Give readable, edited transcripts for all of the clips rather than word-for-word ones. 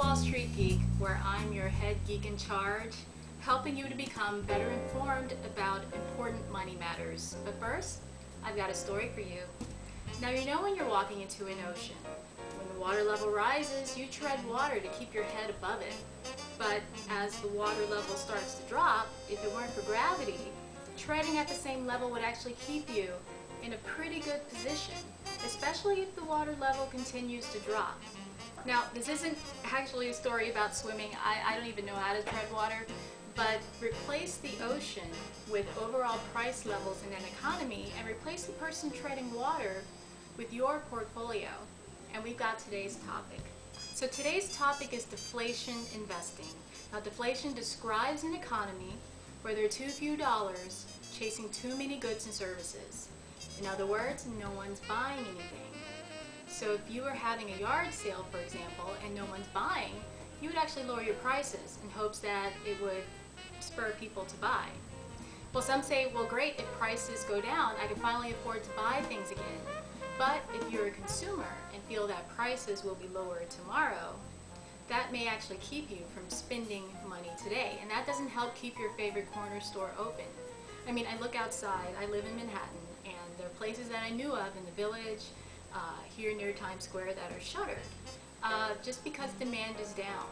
Wall Street Geek, where I'm your head geek in charge, helping you to become better informed about important money matters. But first, I've got a story for you. Now you know when you're walking into an ocean, when the water level rises, you tread water to keep your head above it. But as the water level starts to drop, if it weren't for gravity, treading at the same level would actually keep you in a pretty good position, especially if the water level continues to drop. Now, this isn't actually a story about swimming. I don't even know how to tread water, but replace the ocean with overall price levels in an economy and replace the person treading water with your portfolio. And we've got today's topic. So today's topic is deflation investing. Now, deflation describes an economy where there are too few dollars chasing too many goods and services. In other words, no one's buying anything. So if you were having a yard sale, for example, and no one's buying, you would actually lower your prices in hopes that it would spur people to buy. Well, some say, well, great, if prices go down, I can finally afford to buy things again. But if you're a consumer and feel that prices will be lowered tomorrow, that may actually keep you from spending money today. And that doesn't help keep your favorite corner store open. I mean, I look outside, I live in Manhattan, and there are places that I knew of in the Village, here near Times Square, that are shuttered, just because demand is down.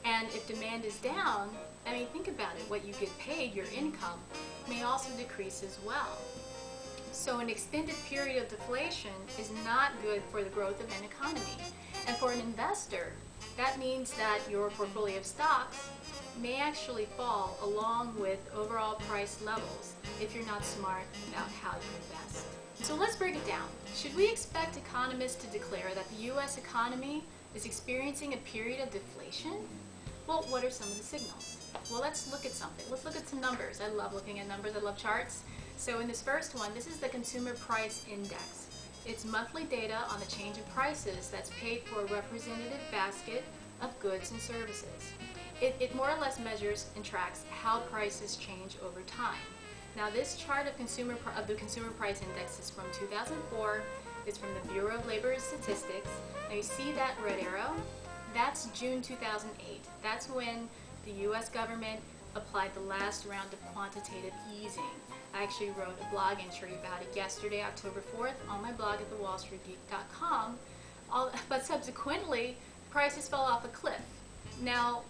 And if demand is down, I mean, think about it, what you get paid, your income, may also decrease as well. So an extended period of deflation is not good for the growth of an economy. And for an investor, that means that your portfolio of stocks may actually fall along with overall price levels if you're not smart about how you invest. So let's break it down. Should we expect economists to declare that the U.S. economy is experiencing a period of deflation? Well, what are some of the signals? Well, let's look at something. Let's look at some numbers. I love looking at numbers. I love charts. So in this first one, this is the Consumer Price Index. It's monthly data on the change in prices that's paid for a representative basket of goods and services. It more or less measures and tracks how prices change over time. Now, this chart of the Consumer Price Index is from 2004. It's from the Bureau of Labor Statistics. Now, you see that red arrow? That's June 2008. That's when the U.S. government applied the last round of quantitative easing. I actually wrote a blog entry about it yesterday, October 4th, on my blog at thewallstreetgeek.com. But subsequently, prices fell off a cliff. Now,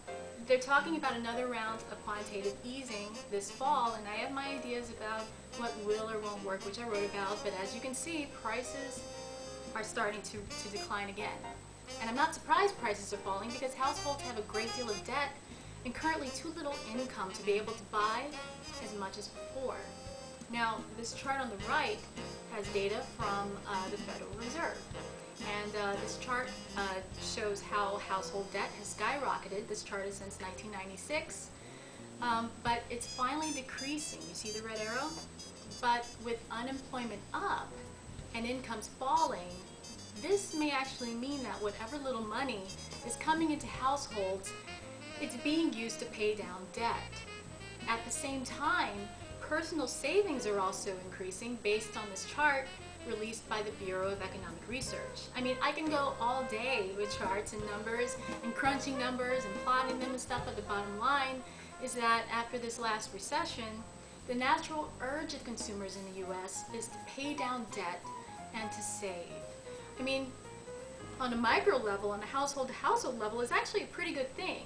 they're talking about another round of quantitative easing this fall, and I have my ideas about what will or won't work, which I wrote about, but as you can see, prices are starting to decline again. And I'm not surprised prices are falling because households have a great deal of debt and currently too little income to be able to buy as much as before. Now, this chart on the right has data from the Federal Reserve. And this chart shows how household debt has skyrocketed. This chart is since 1996, but it's finally decreasing. You see the red arrow? But with unemployment up and incomes falling, this may actually mean that whatever little money is coming into households, it's being used to pay down debt. At the same time, personal savings are also increasing based on this chart released by the Bureau of Economic Research. I mean, I can go all day with charts and numbers and crunching numbers and plotting them and stuff, but the bottom line is that after this last recession, the natural urge of consumers in the U.S. is to pay down debt and to save. I mean, on a micro level, on a household-to-household level, it's actually a pretty good thing.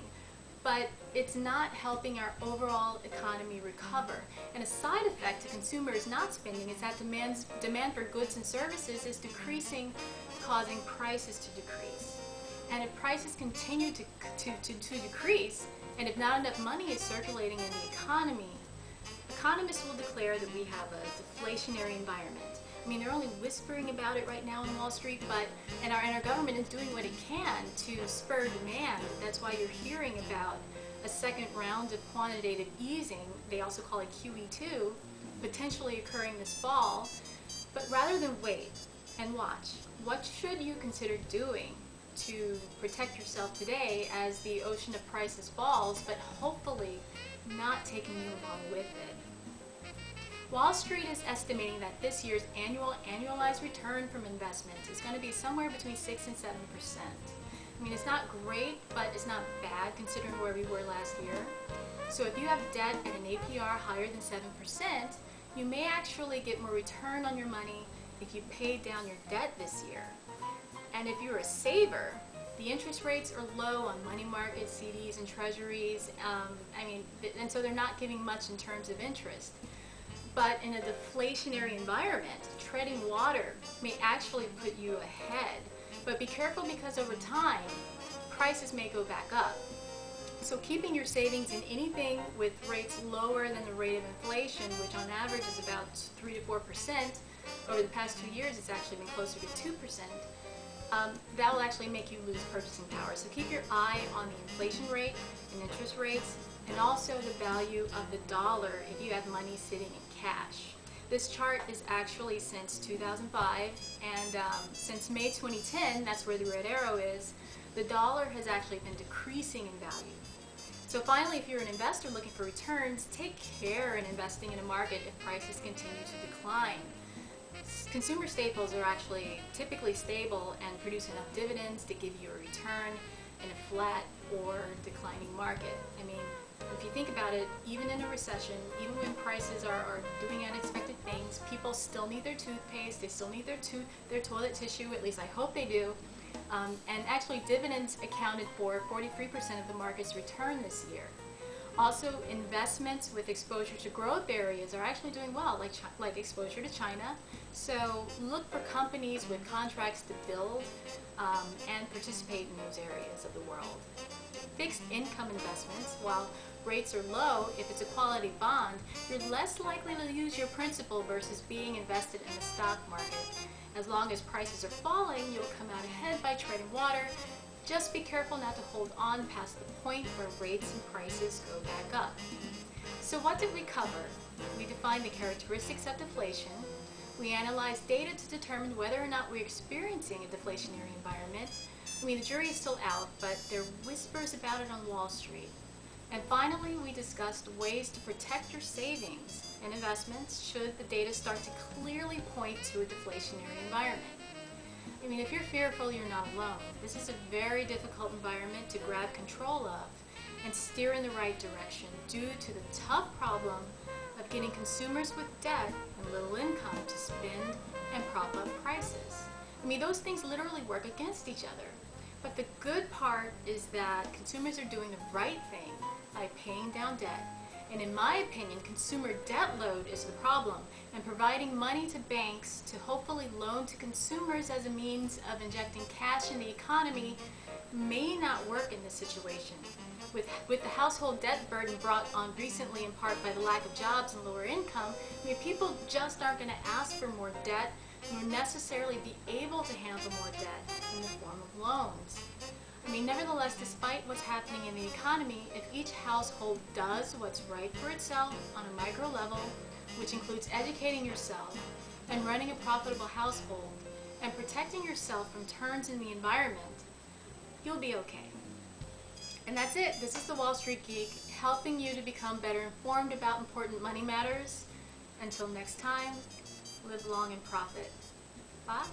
But it's not helping our overall economy recover. And a side effect to consumers not spending is that demand for goods and services is decreasing, causing prices to decrease. And if prices continue to decrease, and if not enough money is circulating in the economy, economists will declare that we have a deflationary environment. I mean, they're only whispering about it right now in Wall Street, and our government is doing what it can to spur demand. That's why you're hearing about a second round of quantitative easing, they also call it QE2, potentially occurring this fall. But rather than wait and watch, what should you consider doing to protect yourself today as the ocean of prices falls, but hopefully not taking you along with it? Wall Street is estimating that this year's annualized return from investments is going to be somewhere between 6 and 7%. I mean, it's not great, but it's not bad considering where we were last year. So if you have debt at an APR higher than 7%, you may actually get more return on your money if you paid down your debt this year. And if you're a saver, the interest rates are low on money markets, CDs, and treasuries. And so they're not giving much in terms of interest. But in a deflationary environment, treading water may actually put you ahead. But be careful because over time, prices may go back up. So keeping your savings in anything with rates lower than the rate of inflation, which on average is about 3 to 4%, over the past 2 years it's actually been closer to 2%, that will actually make you lose purchasing power. So keep your eye on the inflation rate and interest rates, and also the value of the dollar if you have money sitting in cash. This chart is actually since 2005, and since May 2010, that's where the red arrow is, the dollar has actually been decreasing in value. So finally, if you're an investor looking for returns, take care in investing in a market if prices continue to decline. Consumer staples are actually typically stable and produce enough dividends to give you a return in a flat or declining market. I mean, if you think about it, even in a recession, even when prices are doing unexpected things, people still need their toothpaste, they still need their toilet tissue, at least I hope they do. And actually dividends accounted for 43% of the market's return this year. Also, investments with exposure to growth areas are actually doing well, like exposure to China. So look for companies with contracts to build and participate in those areas of the world. Fixed income investments, while rates are low, if it's a quality bond, you're less likely to lose your principal versus being invested in the stock market. As long as prices are falling, you'll come out ahead by treading water. Just be careful not to hold on past the point where rates and prices go back up. So what did we cover? We defined the characteristics of deflation. We analyzed data to determine whether or not we're experiencing a deflationary environment. I mean, the jury is still out, but there are whispers about it on Wall Street. And finally, we discussed ways to protect your savings and investments should the data start to clearly point to a deflationary environment. I mean, if you're fearful, you're not alone. This is a very difficult environment to grab control of and steer in the right direction due to the tough problem of getting consumers with debt and little income to spend and prop up prices. I mean, those things literally work against each other. But the good part is that consumers are doing the right thing by paying down debt. And in my opinion, consumer debt load is the problem, and providing money to banks to hopefully loan to consumers as a means of injecting cash in the economy may not work in this situation. With the household debt burden brought on recently in part by the lack of jobs and lower income, I mean, people just aren't going to ask for more debt nor necessarily be able to handle more debt in the form of loans. I mean, nevertheless, despite what's happening in the economy, if each household does what's right for itself on a micro level, which includes educating yourself and running a profitable household and protecting yourself from turns in the environment, you'll be okay. And that's it. This is the Wall Street Geek, helping you to become better informed about important money matters. Until next time, live long and profit. Bye.